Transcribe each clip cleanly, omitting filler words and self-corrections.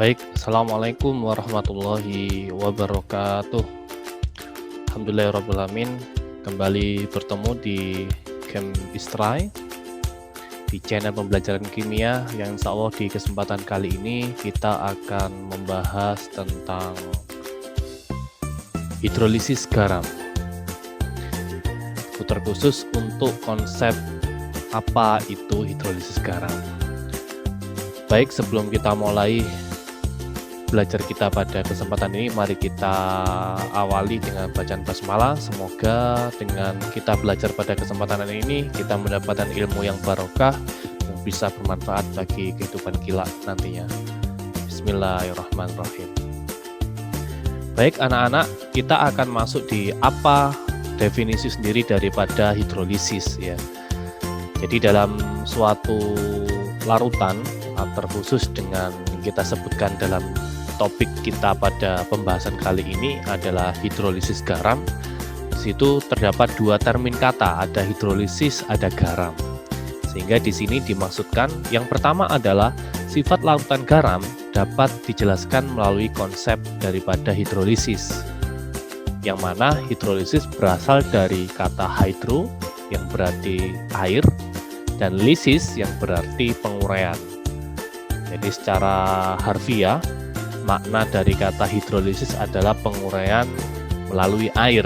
Baik, Assalamualaikum warahmatullahi wabarakatuh. Alhamdulillahirrahmanirrahim. Kembali bertemu di Camp Istrai, di channel pembelajaran kimia yang insya Allah di kesempatan kali ini kita akan membahas tentang hidrolisis garam. Terkhusus untuk konsep apa itu hidrolisis garam. Baik, sebelum kita mulai belajar kita pada kesempatan ini, mari kita awali dengan bacaan basmalah. Semoga dengan kita belajar pada kesempatan ini kita mendapatkan ilmu yang barokah yang bisa bermanfaat bagi kehidupan kita nantinya. Bismillahirrahmanirrahim. Baik anak-anak, kita akan masuk di apa definisi sendiri daripada hidrolisis ya. Jadi dalam suatu larutan terkhusus dengan kita sebutkan dalam topik kita pada pembahasan kali ini adalah hidrolisis garam. Di situ terdapat dua termin kata, ada hidrolisis, ada garam. Sehingga di sini dimaksudkan yang pertama adalah sifat larutan garam dapat dijelaskan melalui konsep daripada hidrolisis. Yang mana hidrolisis berasal dari kata hydro yang berarti air dan lisis yang berarti penguraian. Jadi secara harfiah makna dari kata hidrolisis adalah penguraian melalui air.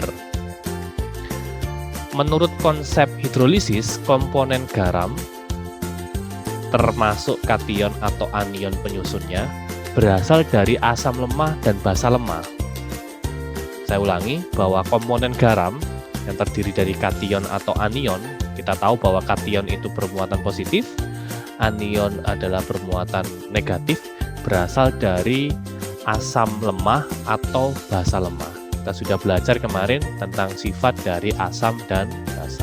Menurut konsep hidrolisis, komponen garam termasuk kation atau anion penyusunnya berasal dari asam lemah dan basa lemah. Saya ulangi bahwa komponen garam yang terdiri dari kation atau anion, kita tahu bahwa kation itu bermuatan positif, anion adalah bermuatan negatif, berasal dari asam lemah atau basa lemah. Kita sudah belajar kemarin tentang sifat dari asam dan basa.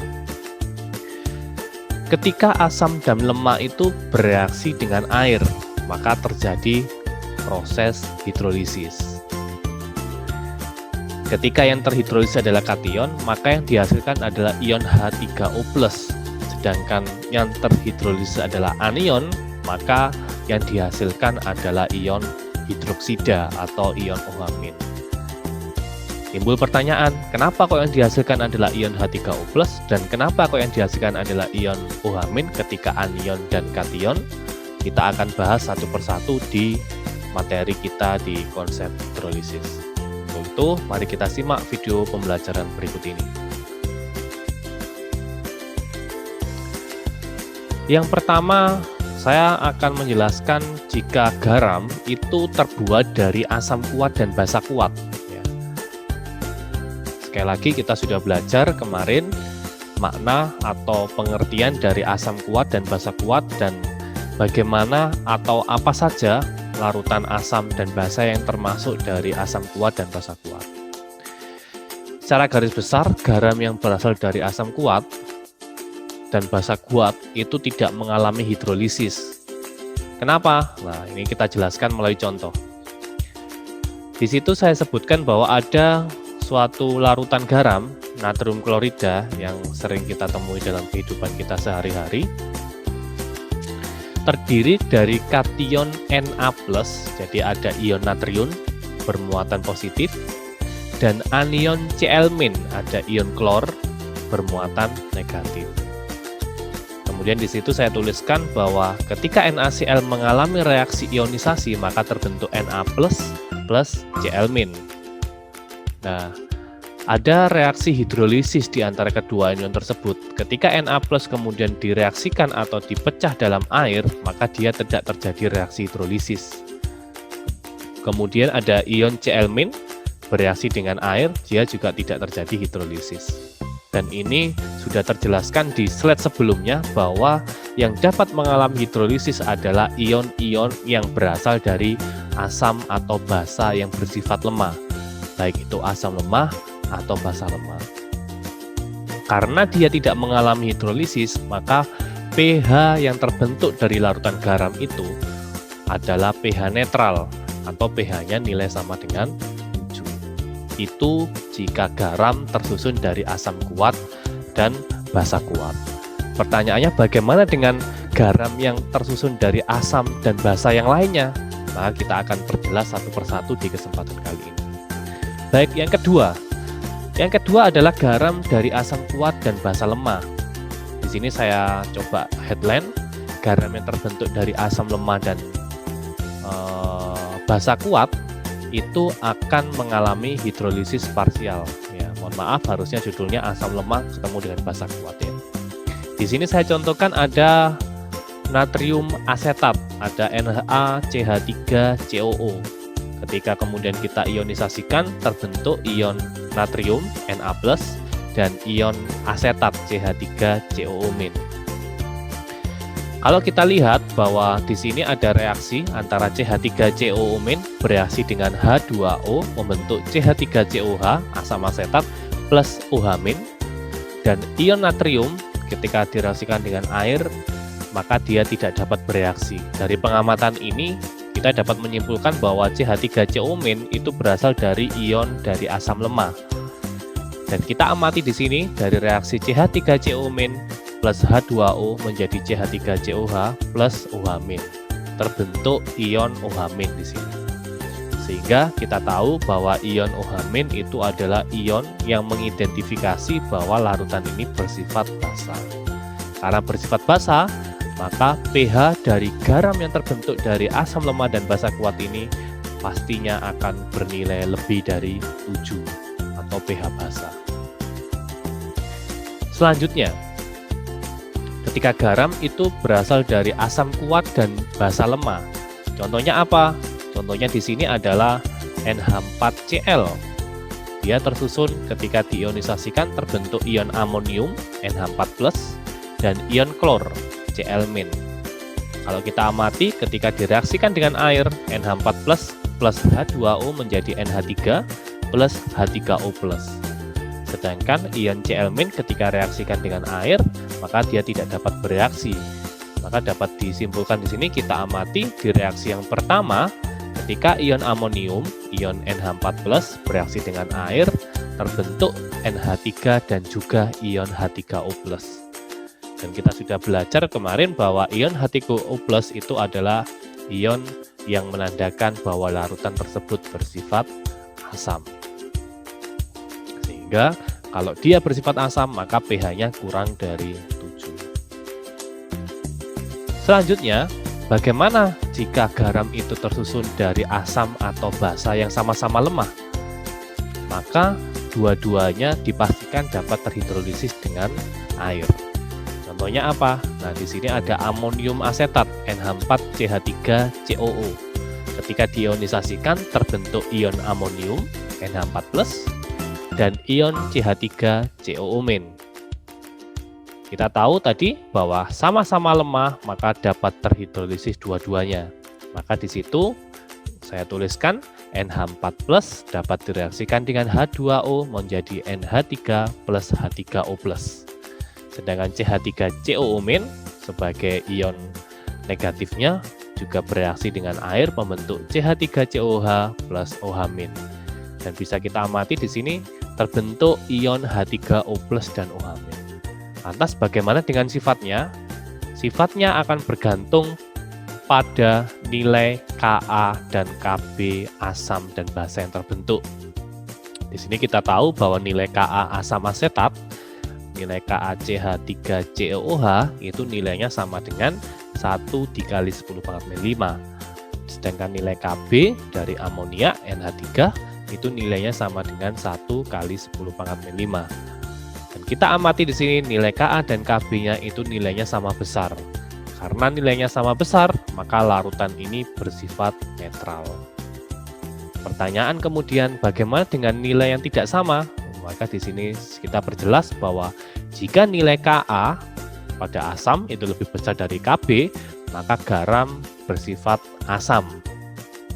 Ketika asam dan lemah itu bereaksi dengan air, maka terjadi proses hidrolisis. Ketika yang terhidrolisis adalah kation, maka yang dihasilkan adalah ion H3O+. Sedangkan yang terhidrolisis adalah anion, maka yang dihasilkan adalah ion hidroksida atau ion OH-. Timbul pertanyaan, kenapa kok yang dihasilkan adalah ion H3O+, dan kenapa kok yang dihasilkan adalah ion OH- ketika anion dan kation? Kita akan bahas satu persatu di materi kita di konsep hidrolisis. Untuk itu, mari kita simak video pembelajaran berikut ini. Yang pertama, saya akan menjelaskan jika garam itu terbuat dari asam kuat dan basa kuat. Ya. Sekali lagi kita sudah belajar kemarin makna atau pengertian dari asam kuat dan basa kuat dan bagaimana atau apa saja larutan asam dan basa yang termasuk dari asam kuat dan basa kuat. Secara garis besar, garam yang berasal dari asam kuat dan basa kuat itu tidak mengalami hidrolisis. Kenapa? Nah, ini kita jelaskan melalui contoh. Di situ saya sebutkan bahwa ada suatu larutan garam, natrium klorida, yang sering kita temui dalam kehidupan kita sehari-hari, terdiri dari kation Na+, jadi ada ion natrium bermuatan positif, dan anion Cl-, ada ion klor bermuatan negatif. Kemudian di situ saya tuliskan bahwa ketika NaCl mengalami reaksi ionisasi maka terbentuk Na+ plus Cl-. Nah, ada reaksi hidrolisis di antara kedua ion tersebut. Ketika Na+ kemudian direaksikan atau dipecah dalam air, maka dia tidak terjadi reaksi hidrolisis. Kemudian ada ion Cl- bereaksi dengan air, dia juga tidak terjadi hidrolisis. Dan ini sudah terjelaskan di slide sebelumnya bahwa yang dapat mengalami hidrolisis adalah ion-ion yang berasal dari asam atau basa yang bersifat lemah, baik itu asam lemah atau basa lemah. Karena dia tidak mengalami hidrolisis, maka pH yang terbentuk dari larutan garam itu adalah pH netral atau pH-nya nilai sama dengan 7. Itu jika garam tersusun dari asam kuat dan basa kuat. Pertanyaannya, bagaimana dengan garam yang tersusun dari asam dan basa yang lainnya? Maka kita akan perjelas satu persatu di kesempatan kali ini. Baik, yang kedua. Yang kedua adalah garam dari asam kuat dan basa lemah. Di sini saya coba headline, garam yang terbentuk dari asam lemah dan basa kuat itu akan mengalami hidrolisis parsial. Ya, mohon maaf, harusnya judulnya asam lemah ketemu dengan basa kuat ya. Di sini saya contohkan ada natrium asetat, ada NaCH3COO. Ketika kemudian kita ionisasikan, terbentuk ion natrium Na+, dan ion asetat CH3COO-. Kalau kita lihat bahwa di sini ada reaksi antara CH3COO- bereaksi dengan H2O membentuk CH3COH asam asetat plus OH-, dan ion natrium ketika direaksikan dengan air maka dia tidak dapat bereaksi. Dari pengamatan ini kita dapat menyimpulkan bahwa CH3COO- itu berasal dari ion dari asam lemah. Dan kita amati di sini dari reaksi CH3COO- plus H2O menjadi CH3COH plus OH-. Terbentuk ion OH- di sini. Sehingga kita tahu bahwa ion OH- itu adalah ion yang mengidentifikasi bahwa larutan ini bersifat basa. Karena bersifat basa, maka pH dari garam yang terbentuk dari asam lemah dan basa kuat ini pastinya akan bernilai lebih dari 7 atau pH basa. Selanjutnya, ketika garam itu berasal dari asam kuat dan basa lemah. Contohnya apa? Contohnya di sini adalah NH4Cl. Dia tersusun ketika diionisasikan terbentuk ion amonium NH4+, dan ion klor Cl-. Kalau kita amati ketika direaksikan dengan air, NH4+ plus H2O menjadi NH3 plus H3O+. Sedangkan ion Cl- ketika reaksikan dengan air, maka dia tidak dapat bereaksi. Maka dapat disimpulkan di sini kita amati di reaksi yang pertama, ketika ion amonium, ion NH4+ bereaksi dengan air, terbentuk NH3 dan juga ion H3O+. Dan kita sudah belajar kemarin bahwa ion H3O+ itu adalah ion yang menandakan bahwa larutan tersebut bersifat asam. Sehingga kalau dia bersifat asam, maka pH-nya kurang dari 7. Selanjutnya, bagaimana jika garam itu tersusun dari asam atau basa yang sama-sama lemah? Maka dua-duanya dipastikan dapat terhidrolisis dengan air. Contohnya apa? Nah, di sini ada amonium asetat NH4CH3COO. Ketika diionisasikan terbentuk ion amonium NH4+ dan ion CH3COO-. Kita tahu tadi bahwa sama-sama lemah maka dapat terhidrolisis dua-duanya. Maka di situ saya tuliskan NH4+ dapat direaksikan dengan H2O menjadi NH3 plus H3O+. Sedangkan CH3COO- sebagai ion negatifnya juga bereaksi dengan air membentuk CH3COH plus OH-. Dan bisa kita amati di sini terbentuk ion H3O+ dan OH-. Lantas bagaimana dengan sifatnya? Sifatnya akan bergantung pada nilai Ka dan Kb asam dan basa yang terbentuk. Di sini kita tahu bahwa nilai Ka asam asetat, nilai KaCH3COOH itu nilainya sama dengan 1 dikali 10⁻⁵. Sedangkan nilai Kb dari amonia NH3 itu nilainya sama dengan 1 kali 10⁻⁵. Dan kita amati di sini nilai Ka dan Kb-nya itu nilainya sama besar. Karena nilainya sama besar, maka larutan ini bersifat netral. Pertanyaan kemudian, bagaimana dengan nilai yang tidak sama? Maka di sini kita perjelas bahwa jika nilai Ka pada asam itu lebih besar dari Kb, maka garam bersifat asam.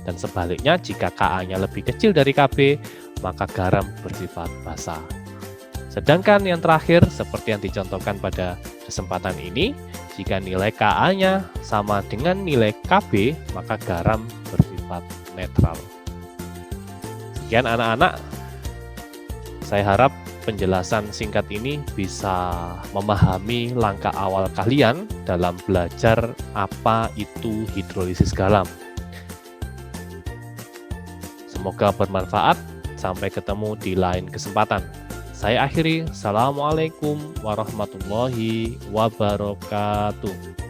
Dan sebaliknya, jika Ka-nya lebih kecil dari Kb, maka garam bersifat basa. Sedangkan yang terakhir, seperti yang dicontohkan pada kesempatan ini, jika nilai Ka-nya sama dengan nilai Kb, maka garam bersifat netral. Sekian anak-anak, saya harap penjelasan singkat ini bisa memahami langkah awal kalian dalam belajar apa itu hidrolisis garam. Semoga bermanfaat. Sampai ketemu di lain kesempatan. Saya akhiri. Assalamualaikum warahmatullahi wabarakatuh.